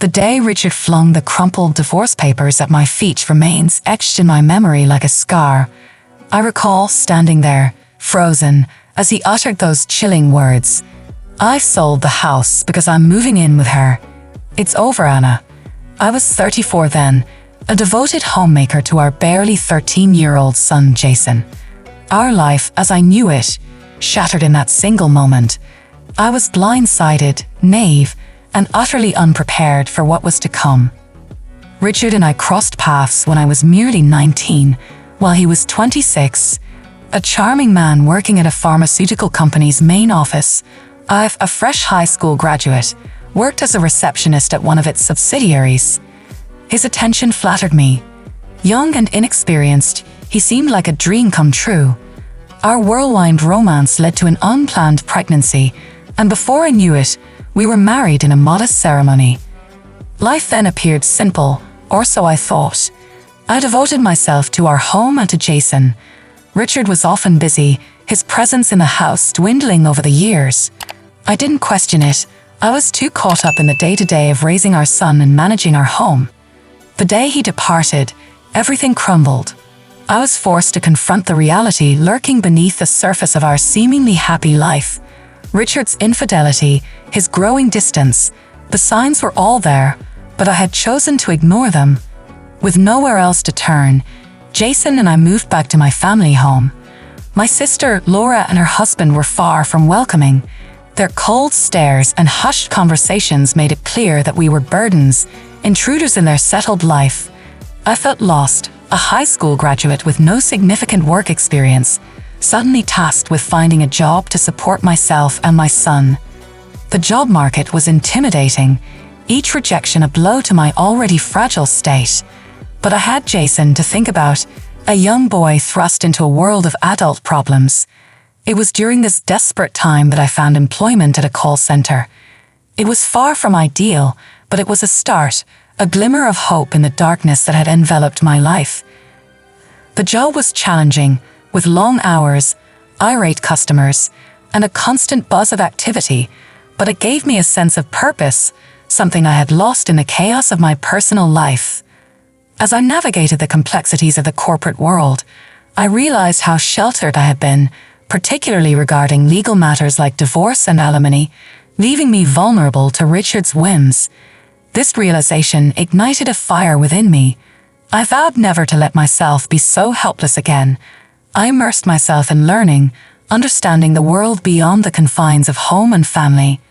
The day Richard flung the crumpled divorce papers at my feet remains etched in my memory like a scar. I recall standing there, frozen, as he uttered those chilling words. "I've sold the house because I'm moving in with her. It's over, Anna." I was 34 then, a devoted homemaker to our barely 13-year-old son, Jason. Our life, as I knew it, shattered in that single moment. I was blindsided, naive, and utterly unprepared for what was to come. Richard and I crossed paths when I was merely 19, while he was 26, a charming man working at a pharmaceutical company's main office. I've a fresh high school graduate, worked as a receptionist at one of its subsidiaries. His attention flattered me. Young and inexperienced, he seemed like a dream come true. Our whirlwind romance led to an unplanned pregnancy, and before I knew it, we were married in a modest ceremony. Life then appeared simple, or so I thought. I devoted myself to our home and to Jason. Richard was often busy, his presence in the house dwindling over the years. I didn't question it. I was too caught up in the day-to-day of raising our son and managing our home. The day he departed, everything crumbled. I was forced to confront the reality lurking beneath the surface of our seemingly happy life. Richard's infidelity, his growing distance, the signs were all there, but I had chosen to ignore them. With nowhere else to turn, Jason and I moved back to my family home. My sister, Laura, and her husband were far from welcoming. Their cold stares and hushed conversations made it clear that we were burdens, intruders in their settled life. I felt lost, a high school graduate with no significant work experience, suddenly tasked with finding a job to support myself and my son. The job market was intimidating, each rejection a blow to my already fragile state. But I had Jason to think about, a young boy thrust into a world of adult problems. It was during this desperate time that I found employment at a call center. It was far from ideal, but it was a start, a glimmer of hope in the darkness that had enveloped my life. The job was challenging, with long hours, irate customers, and a constant buzz of activity, but it gave me a sense of purpose, something I had lost in the chaos of my personal life. As I navigated the complexities of the corporate world, I realized how sheltered I had been, particularly regarding legal matters like divorce and alimony, leaving me vulnerable to Richard's whims. This realization ignited a fire within me. I vowed never to let myself be so helpless again. I immersed myself in learning, understanding the world beyond the confines of home and family.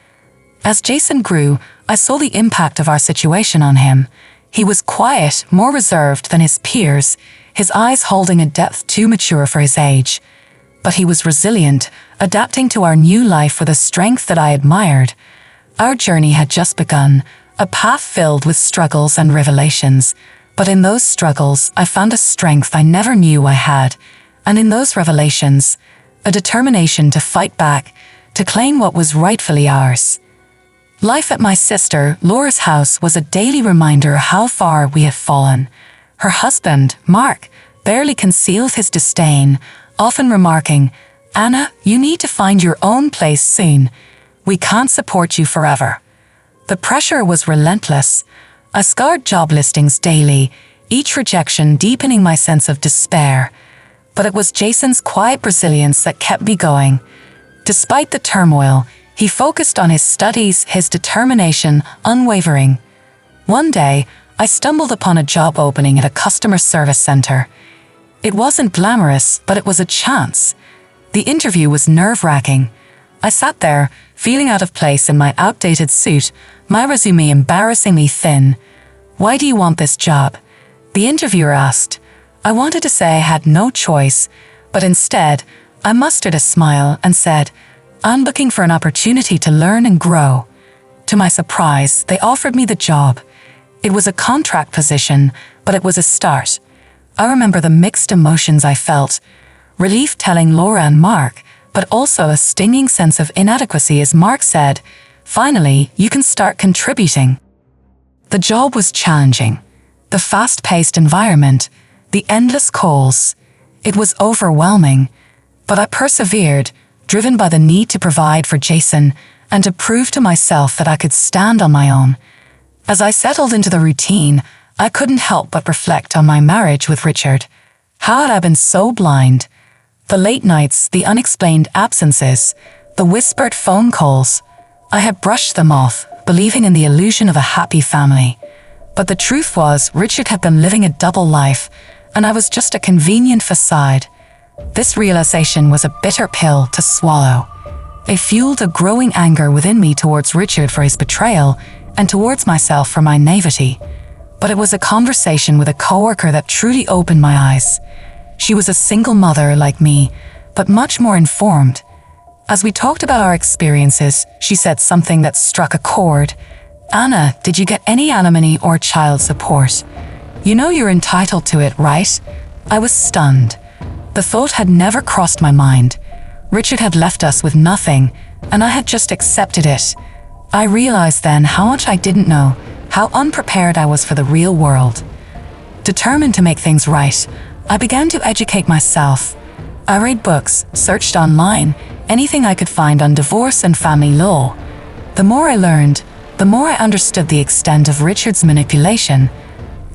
As Jason grew, I saw the impact of our situation on him. He was quiet, more reserved than his peers, his eyes holding a depth too mature for his age. But he was resilient, adapting to our new life with a strength that I admired. Our journey had just begun, a path filled with struggles and revelations. But in those struggles, I found a strength I never knew I had. And in those revelations, a determination to fight back, to claim what was rightfully ours. Life at my sister, Laura's house was a daily reminder how far we had fallen. Her husband, Mark, barely concealed his disdain, often remarking, "Anna, you need to find your own place soon. We can't support you forever." The pressure was relentless. I scoured job listings daily, each rejection deepening my sense of despair. But it was Jason's quiet resilience that kept me going. Despite the turmoil, he focused on his studies, his determination, unwavering. One day, I stumbled upon a job opening at a customer service center. It wasn't glamorous, but it was a chance. The interview was nerve-wracking. I sat there, feeling out of place in my outdated suit, my resume embarrassingly thin. "Why do you want this job?" the interviewer asked. I wanted to say I had no choice, but instead, I mustered a smile and said, "I'm looking for an opportunity to learn and grow." To my surprise, they offered me the job. It was a contract position, but it was a start. I remember the mixed emotions I felt. Relief telling Laura and Mark, but also a stinging sense of inadequacy as Mark said, "Finally, you can start contributing." The job was challenging. The fast-paced environment, the endless calls. It was overwhelming, but I persevered, driven by the need to provide for Jason and to prove to myself that I could stand on my own. As I settled into the routine, I couldn't help but reflect on my marriage with Richard. How had I been so blind? The late nights, the unexplained absences, the whispered phone calls. I had brushed them off, believing in the illusion of a happy family. But the truth was, Richard had been living a double life, and I was just a convenient facade. This realization was a bitter pill to swallow. It fueled a growing anger within me towards Richard for his betrayal and towards myself for my naivety. But it was a conversation with a coworker that truly opened my eyes. She was a single mother like me, but much more informed. As we talked about our experiences, she said something that struck a chord. "Anna, did you get any alimony or child support? You know you're entitled to it, right?" I was stunned. The thought had never crossed my mind. Richard had left us with nothing, and I had just accepted it. I realized then how much I didn't know, how unprepared I was for the real world. Determined to make things right, I began to educate myself. I read books, searched online, anything I could find on divorce and family law. The more I learned, the more I understood the extent of Richard's manipulation.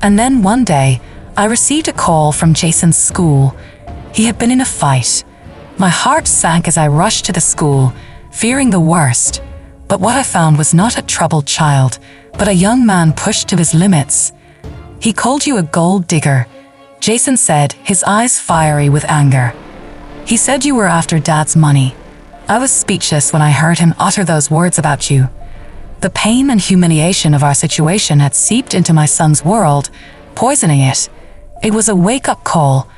And then one day, I received a call from Jason's school. He had been in a fight. My heart sank as I rushed to the school, fearing the worst. But what I found was not a troubled child, but a young man pushed to his limits. "He called you a gold digger," Jason said, his eyes fiery with anger. "He said you were after Dad's money." I was speechless when I heard him utter those words about you. The pain and humiliation of our situation had seeped into my son's world, poisoning it. It was a wake-up call.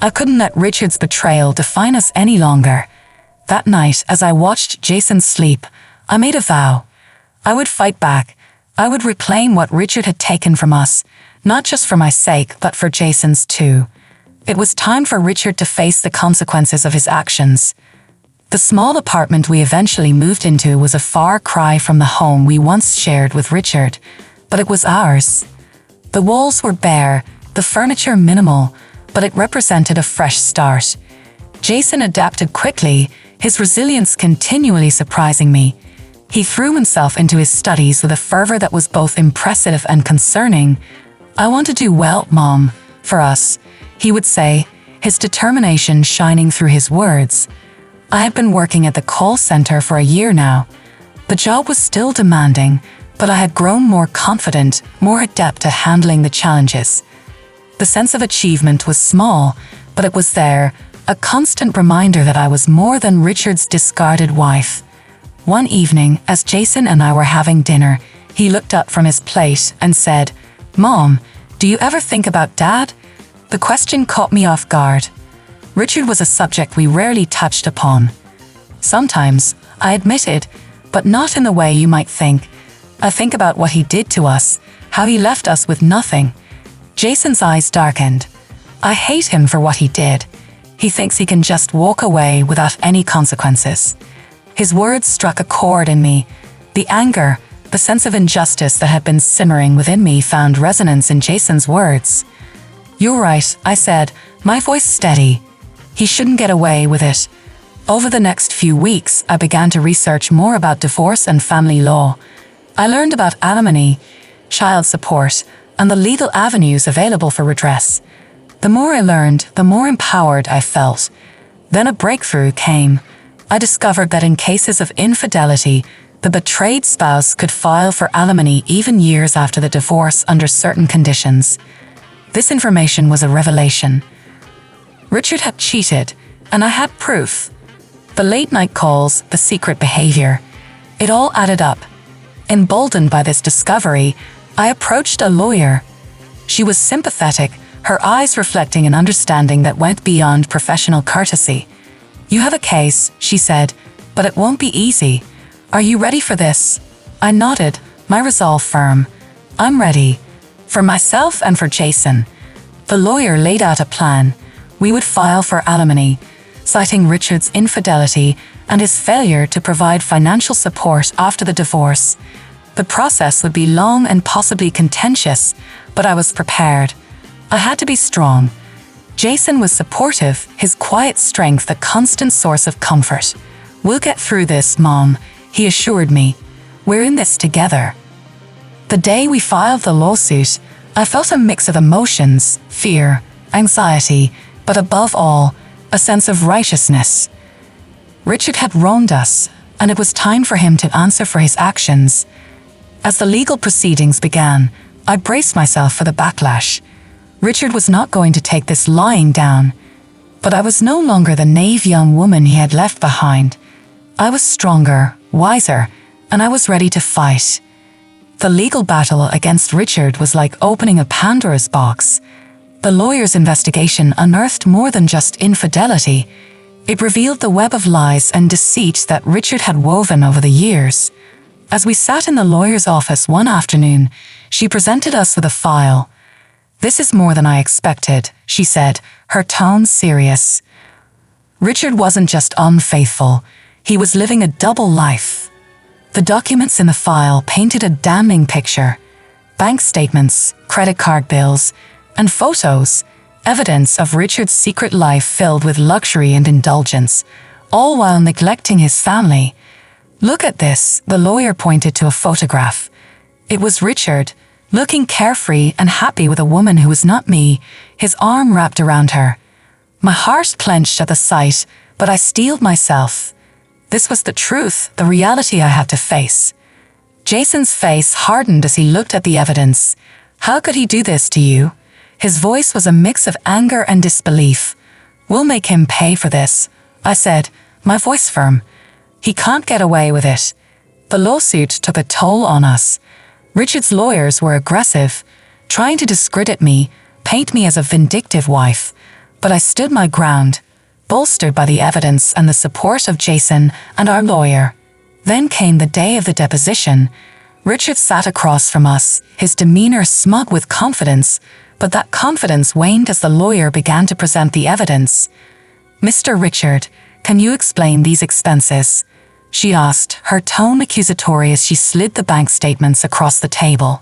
I couldn't let Richard's betrayal define us any longer. That night, as I watched Jason sleep, I made a vow. I would fight back. I would reclaim what Richard had taken from us, not just for my sake, but for Jason's too. It was time for Richard to face the consequences of his actions. The small apartment we eventually moved into was a far cry from the home we once shared with Richard, but it was ours. The walls were bare, the furniture minimal, but it represented a fresh start. Jason adapted quickly, his resilience continually surprising me. He threw himself into his studies with a fervor that was both impressive and concerning. "I want to do well, Mom, for us," he would say, his determination shining through his words. I had been working at the call center for a year now. The job was still demanding, but I had grown more confident, more adept at handling the challenges. The sense of achievement was small, but it was there, a constant reminder that I was more than Richard's discarded wife. One evening, as Jason and I were having dinner, he looked up from his plate and said, "Mom, do you ever think about Dad?" The question caught me off guard. Richard was a subject we rarely touched upon. "Sometimes," I admitted, "but not in the way you might think. I think about what he did to us, how he left us with nothing." Jason's eyes darkened. "I hate him for what he did. He thinks he can just walk away without any consequences." His words struck a chord in me. The anger, the sense of injustice that had been simmering within me found resonance in Jason's words. "You're right," I said, my voice steady. "He shouldn't get away with it." Over the next few weeks, I began to research more about divorce and family law. I learned about alimony, child support, and the legal avenues available for redress. The more I learned, the more empowered I felt. Then a breakthrough came. I discovered that in cases of infidelity, the betrayed spouse could file for alimony even years after the divorce under certain conditions. This information was a revelation. Richard had cheated, and I had proof. The late-night calls, the secret behavior. It all added up. Emboldened by this discovery, I approached a lawyer. She was sympathetic, her eyes reflecting an understanding that went beyond professional courtesy. "You have a case," she said, "but it won't be easy. Are you ready for this?" I nodded, my resolve firm. "I'm ready. For myself and for Jason." The lawyer laid out a plan. We would file for alimony, citing Richard's infidelity and his failure to provide financial support after the divorce. The process would be long and possibly contentious, but I was prepared. I had to be strong. Jason was supportive, his quiet strength a constant source of comfort. "We'll get through this, Mom," he assured me. "We're in this together." The day we filed the lawsuit, I felt a mix of emotions, fear, anxiety, but above all, a sense of righteousness. Richard had wronged us, and it was time for him to answer for his actions. As the legal proceedings began, I braced myself for the backlash. Richard was not going to take this lying down. But I was no longer the naive young woman he had left behind. I was stronger, wiser, and I was ready to fight. The legal battle against Richard was like opening a Pandora's box. The lawyer's investigation unearthed more than just infidelity. It revealed the web of lies and deceit that Richard had woven over the years. As we sat in the lawyer's office one afternoon, she presented us with a file. "This is more than I expected," she said, her tone serious. Richard wasn't just unfaithful, he was living a double life. The documents in the file painted a damning picture. Bank statements, credit card bills, and photos, evidence of Richard's secret life filled with luxury and indulgence, all while neglecting his family. "Look at this," the lawyer pointed to a photograph. It was Richard, looking carefree and happy with a woman who was not me, his arm wrapped around her. My heart clenched at the sight, but I steeled myself. This was the truth, the reality I had to face. Jason's face hardened as he looked at the evidence. "How could he do this to you?" His voice was a mix of anger and disbelief. "We'll make him pay for this," I said, my voice firm. "He can't get away with it." The lawsuit took a toll on us. Richard's lawyers were aggressive, trying to discredit me, paint me as a vindictive wife. But I stood my ground, bolstered by the evidence and the support of Jason and our lawyer. Then came the day of the deposition. Richard sat across from us, his demeanor smug with confidence, but that confidence waned as the lawyer began to present the evidence. "Mr. Richard, can you explain these expenses?" she asked, her tone accusatory as she slid the bank statements across the table.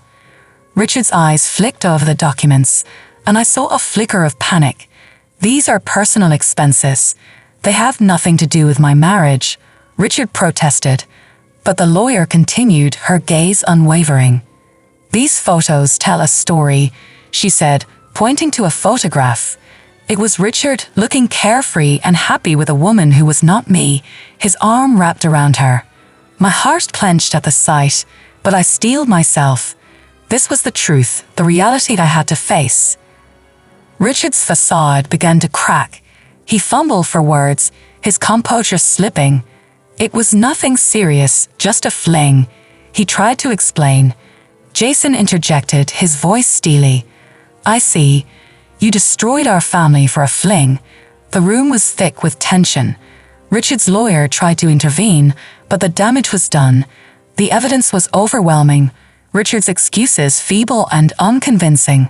Richard's eyes flicked over the documents, and I saw a flicker of panic. "These are personal expenses. They have nothing to do with my marriage," Richard protested. But the lawyer continued, her gaze unwavering. "These photos tell a story," she said, pointing to a photograph. It was Richard, looking carefree and happy with a woman who was not me, his arm wrapped around her. My heart clenched at the sight, but I steeled myself. This was the truth, the reality I had to face. Richard's facade began to crack. He fumbled for words, his composure slipping. "It was nothing serious, just a fling," he tried to explain. Jason interjected, his voice steely. "I see. You destroyed our family for a fling." The room was thick with tension. Richard's lawyer tried to intervene, but the damage was done. The evidence was overwhelming, Richard's excuses feeble and unconvincing.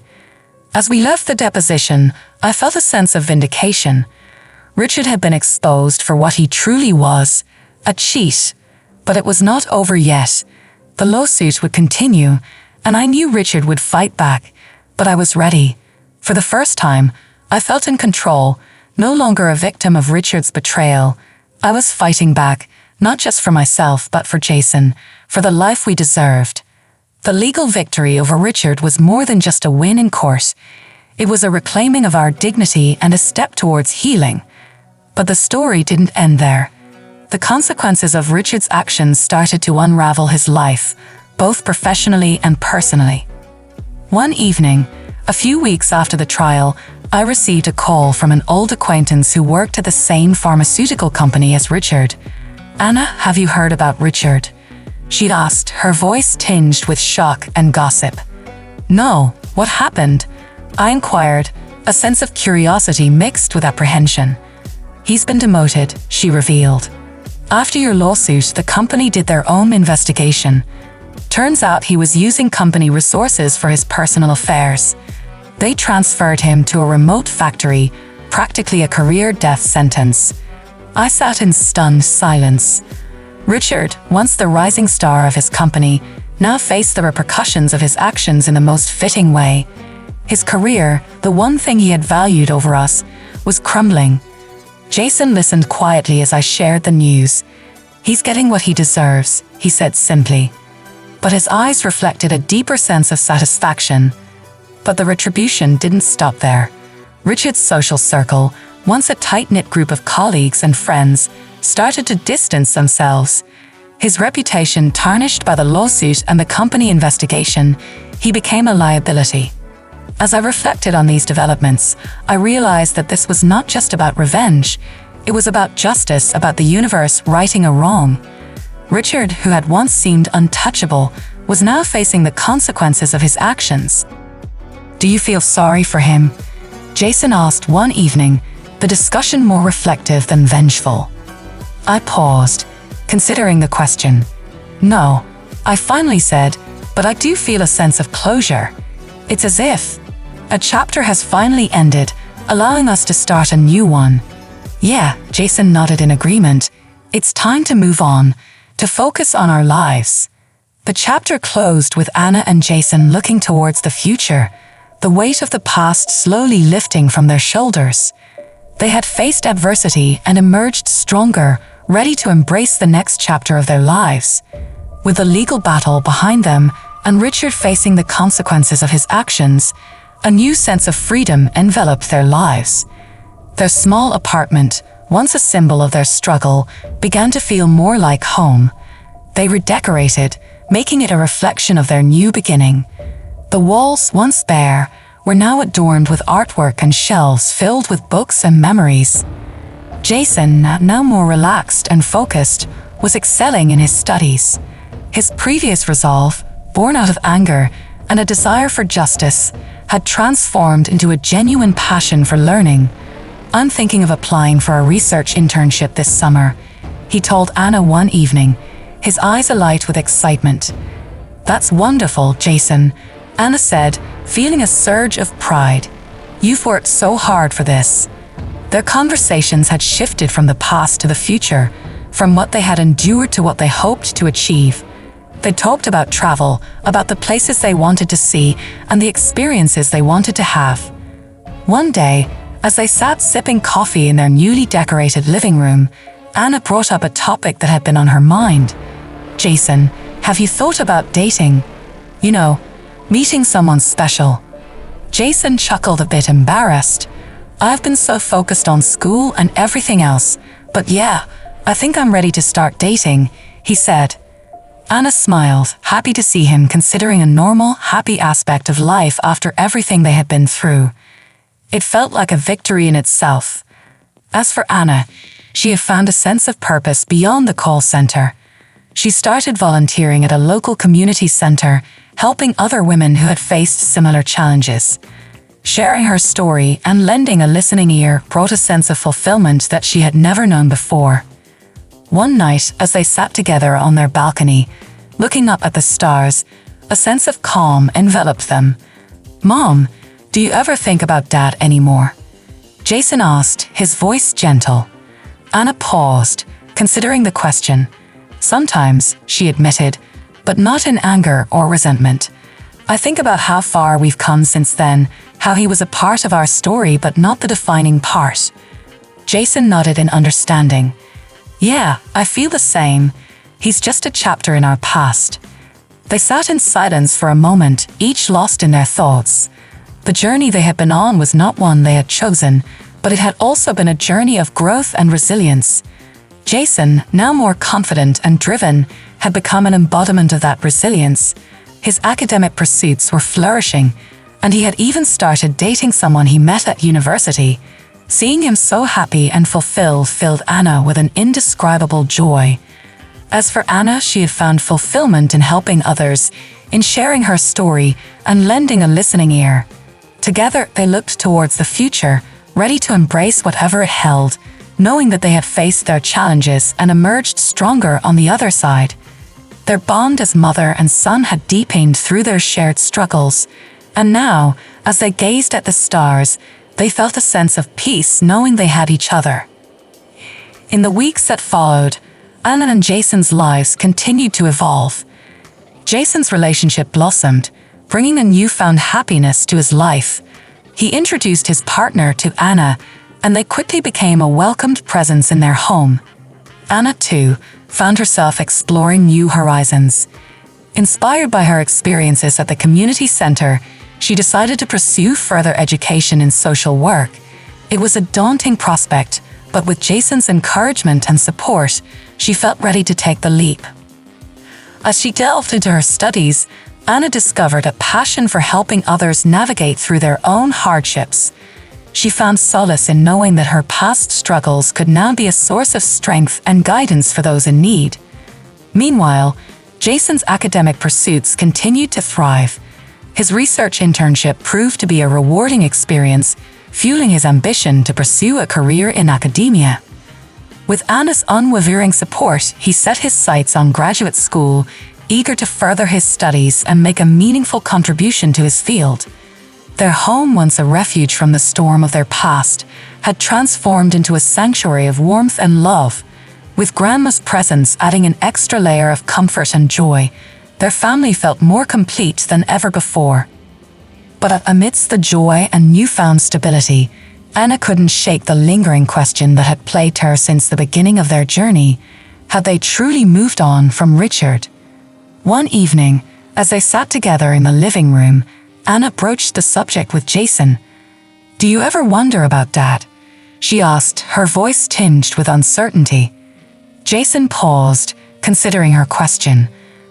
As we left the deposition, I felt a sense of vindication. Richard had been exposed for what he truly was, a cheat. But it was not over yet. The lawsuit would continue, and I knew Richard would fight back, but I was ready. For the first time, I felt in control, no longer a victim of Richard's betrayal. I was fighting back, not just for myself but for Jason, for the life we deserved. The legal victory over Richard was more than just a win in court. It was a reclaiming of our dignity and a step towards healing. But the story didn't end there. The consequences of Richard's actions started to unravel his life, both professionally and personally. One evening, a few weeks after the trial, I received a call from an old acquaintance who worked at the same pharmaceutical company as Richard. "Anna, have you heard about Richard?" she'd asked, her voice tinged with shock and gossip. "No, what happened?" I inquired, a sense of curiosity mixed with apprehension. "He's been demoted," she revealed. "After your lawsuit, the company did their own investigation. Turns out he was using company resources for his personal affairs. They transferred him to a remote factory, practically a career death sentence." I sat in stunned silence. Richard, once the rising star of his company, now faced the repercussions of his actions in the most fitting way. His career, the one thing he had valued over us, was crumbling. Jason listened quietly as I shared the news. "He's getting what he deserves," he said simply. but his eyes reflected a deeper sense of satisfaction. But the retribution didn't stop there. Richard's social circle, once a tight-knit group of colleagues and friends, started to distance themselves. His reputation tarnished by the lawsuit and the company investigation, he became a liability. As I reflected on these developments, I realized that this was not just about revenge. It was about justice, about the universe righting a wrong. Richard, who had once seemed untouchable, was now facing the consequences of his actions. "Do you feel sorry for him?" Jason asked one evening, the discussion more reflective than vengeful. I paused, considering the question. "No," I finally said, "but I do feel a sense of closure. It's as if a chapter has finally ended, allowing us to start a new one." "Yeah," Jason nodded in agreement. "It's time to move on, to focus on our lives." The chapter closed with Anna and Jason looking towards the future, the weight of the past slowly lifting from their shoulders. They had faced adversity and emerged stronger, ready to embrace the next chapter of their lives. With the legal battle behind them and Richard facing the consequences of his actions, a new sense of freedom enveloped their lives. Their small apartment, once a symbol of their struggle, began to feel more like home. They redecorated, making it a reflection of their new beginning. The walls, once bare, were now adorned with artwork and shelves filled with books and memories. Jason, now more relaxed and focused, was excelling in his studies. His previous resolve, born out of anger and a desire for justice, had transformed into a genuine passion for learning. "I'm thinking of applying for a research internship this summer," he told Anna one evening, his eyes alight with excitement. "That's wonderful, Jason," Anna said, feeling a surge of pride. "You've worked so hard for this." Their conversations had shifted from the past to the future, from what they had endured to what they hoped to achieve. They talked about travel, about the places they wanted to see, and the experiences they wanted to have. One day, as they sat sipping coffee in their newly decorated living room, Anna brought up a topic that had been on her mind. "Jason, have you thought about dating? You know, meeting someone special." Jason chuckled a bit embarrassed. "I've been so focused on school and everything else, but yeah, I think I'm ready to start dating," he said. Anna smiled, happy to see him considering a normal, happy aspect of life after everything they had been through. It felt like a victory in itself. As for Anna, she had found a sense of purpose beyond the call center. She started volunteering at a local community center, helping other women who had faced similar challenges. Sharing her story and lending a listening ear brought a sense of fulfillment that she had never known before. One night, as they sat together on their balcony, looking up at the stars, a sense of calm enveloped them. "Mom, do you ever think about Dad anymore?" Jason asked, his voice gentle. Anna paused, considering the question. "Sometimes," she admitted, "but not in anger or resentment. I think about how far we've come since then, how he was a part of our story but not the defining part." Jason nodded in understanding. "Yeah, I feel the same. He's just a chapter in our past." They sat in silence for a moment, each lost in their thoughts. The journey they had been on was not one they had chosen, but it had also been a journey of growth and resilience. Jason, now more confident and driven, had become an embodiment of that resilience. His academic pursuits were flourishing, and he had even started dating someone he met at university. Seeing him so happy and fulfilled filled Anna with an indescribable joy. As for Anna, she had found fulfillment in helping others, in sharing her story and lending a listening ear. Together, they looked towards the future, ready to embrace whatever it held, knowing that they had faced their challenges and emerged stronger on the other side. Their bond as mother and son had deepened through their shared struggles, and now, as they gazed at the stars, they felt a sense of peace knowing they had each other. In the weeks that followed, Anna and Jason's lives continued to evolve. Jason's relationship blossomed, bringing a newfound happiness to his life. He introduced his partner to Anna, and they quickly became a welcomed presence in their home. Anna, too, found herself exploring new horizons. Inspired by her experiences at the community center, she decided to pursue further education in social work. It was a daunting prospect, but with Jason's encouragement and support, she felt ready to take the leap. As she delved into her studies, Anna discovered a passion for helping others navigate through their own hardships. She found solace in knowing that her past struggles could now be a source of strength and guidance for those in need. Meanwhile, Jason's academic pursuits continued to thrive. His research internship proved to be a rewarding experience, fueling his ambition to pursue a career in academia. With Anna's unwavering support, he set his sights on graduate school, eager to further his studies and make a meaningful contribution to his field. Their home, once a refuge from the storm of their past, had transformed into a sanctuary of warmth and love. With Grandma's presence adding an extra layer of comfort and joy, their family felt more complete than ever before. But amidst the joy and newfound stability, Anna couldn't shake the lingering question that had plagued her since the beginning of their journey. Had they truly moved on from Richard? One evening, as they sat together in the living room, Anna broached the subject with Jason. "Do you ever wonder about Dad?" she asked, her voice tinged with uncertainty. Jason paused, considering her question.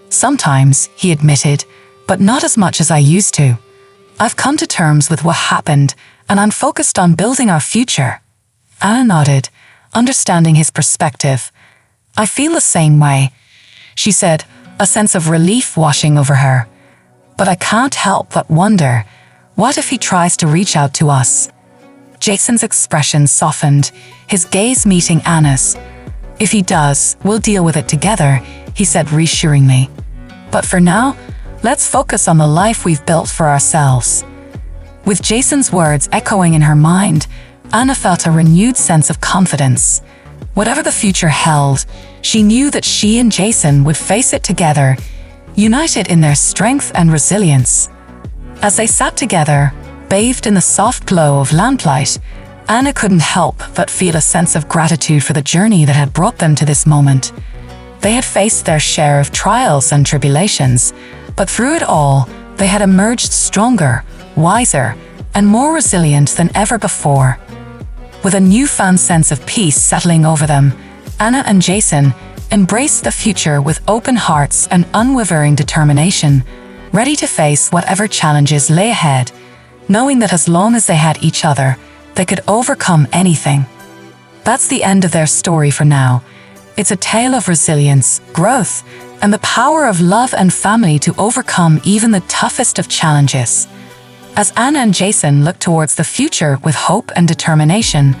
"Sometimes," he admitted, "but not as much as I used to. I've come to terms with what happened, and I'm focused on building our future." Anna nodded, understanding his perspective. "I feel the same way," she said, a sense of relief washing over her. "But I can't help but wonder, what if he tries to reach out to us?" Jason's expression softened, his gaze meeting Anna's. "If he does, we'll deal with it together," he said reassuringly. "But for now, let's focus on the life we've built for ourselves." With Jason's words echoing in her mind, Anna felt a renewed sense of confidence. Whatever the future held, she knew that she and Jason would face it together, united in their strength and resilience. As they sat together, bathed in the soft glow of lamplight, Anna couldn't help but feel a sense of gratitude for the journey that had brought them to this moment. They had faced their share of trials and tribulations, but through it all, they had emerged stronger, wiser, and more resilient than ever before. With a newfound sense of peace settling over them, Anna and Jason embraced the future with open hearts and unwavering determination, ready to face whatever challenges lay ahead, knowing that as long as they had each other, they could overcome anything. That's the end of their story for now. It's a tale of resilience, growth, and the power of love and family to overcome even the toughest of challenges. As Anna and Jason look towards the future with hope and determination,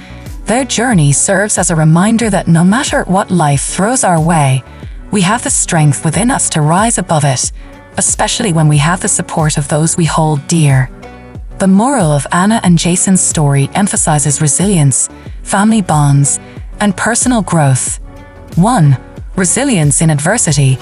their journey serves as a reminder that no matter what life throws our way, we have the strength within us to rise above it, especially when we have the support of those we hold dear. The moral of Anna and Jason's story emphasizes resilience, family bonds, and personal growth. 1. Resilience in adversity.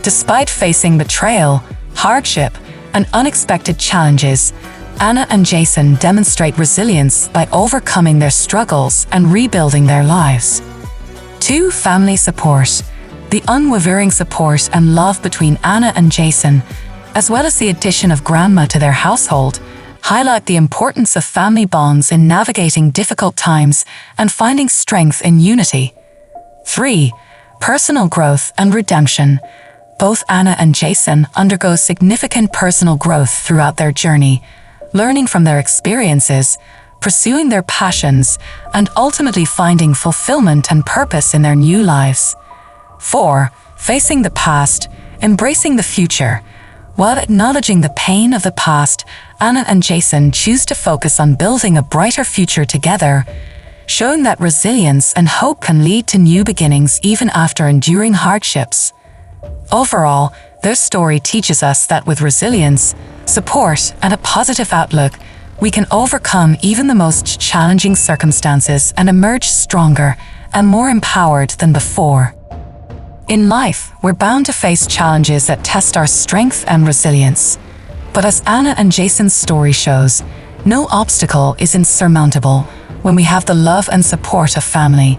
Despite facing betrayal, hardship, and unexpected challenges, Anna and Jason demonstrate resilience by overcoming their struggles and rebuilding their lives. 2. Family support. The unwavering support and love between Anna and Jason, as well as the addition of Grandma to their household, highlight the importance of family bonds in navigating difficult times and finding strength in unity. 3. Personal growth and redemption. Both Anna and Jason undergo significant personal growth throughout their journey, learning from their experiences, pursuing their passions, and ultimately finding fulfillment and purpose in their new lives. 4. Facing the past, embracing the future. While acknowledging the pain of the past, Anna and Jason choose to focus on building a brighter future together, showing that resilience and hope can lead to new beginnings even after enduring hardships. Overall, their story teaches us that with resilience, support, and a positive outlook, we can overcome even the most challenging circumstances and emerge stronger and more empowered than before. In life, we're bound to face challenges that test our strength and resilience. But as Anna and Jason's story shows, no obstacle is insurmountable when we have the love and support of family.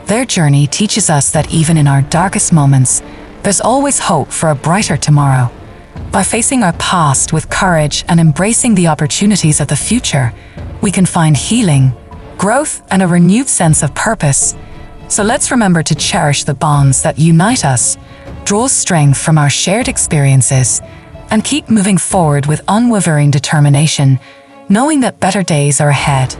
Their journey teaches us that even in our darkest moments, there's always hope for a brighter tomorrow. By facing our past with courage and embracing the opportunities of the future, we can find healing, growth, and a renewed sense of purpose. So let's remember to cherish the bonds that unite us, draw strength from our shared experiences, and keep moving forward with unwavering determination, knowing that better days are ahead.